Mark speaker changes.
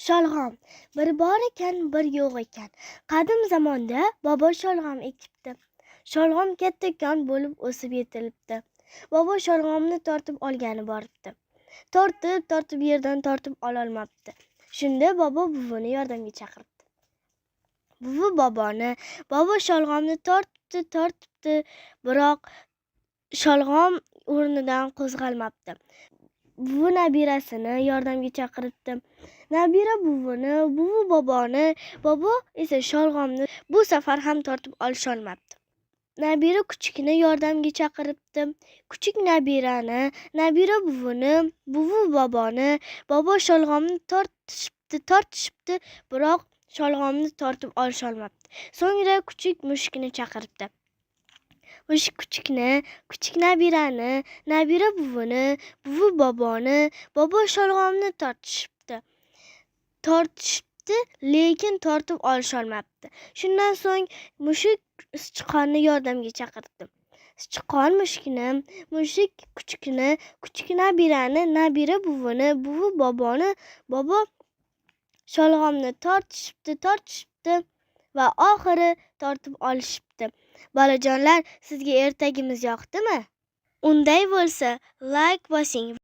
Speaker 1: Sholg'om. Bir bor ekan, bir yo'q ekan. Qadim zamonda bobo sholg'om ekibdi. Sholg'om kattakon bo'lib o'sib yetilibdi. Bobo sholg'omni tortib olgani boribdi. Tortib yerdan tortib ololmabdi. Shunda bobo buvini yordamga chaqiribdi. Buvi bobo sholg'omni tortibdi, biroq sholg'om o'rnidan qo'zg'almabdi. Buvi nabirasini yordamga chaqiribdi. Nabira buvini, buvi boboni, bobo esa sholg'omni bu safar ham tortib olisholmabdi. Nabira kuchukni yordamga chaqiribdi. Kuchuk nabirani, nabira buvini, buvi boboni, bobo sholg'omni tortishibdi, biroq sholg'omni tortib olisholmabdi. So'ngra kuchuk mushukni chaqiribdi. Mushuk kuchuk nabirani, nabira buvini, buvi boboni, bobo sholg'omni tortishibdi, lekin tortib olisholmabdi. Shundan so'ng mushuk sichqonni yordamga chaqirdi. Sichqon mushukni, mushuk kuchukni, kuchuk nabirani, nabira buvini, buvi boboni, bobo sholg'omni tortishibdi va oxiri tortib olishibdi. Bolajonlar, sizga ertagimiz yoqdimi? Unday bo'lsa, like bosing.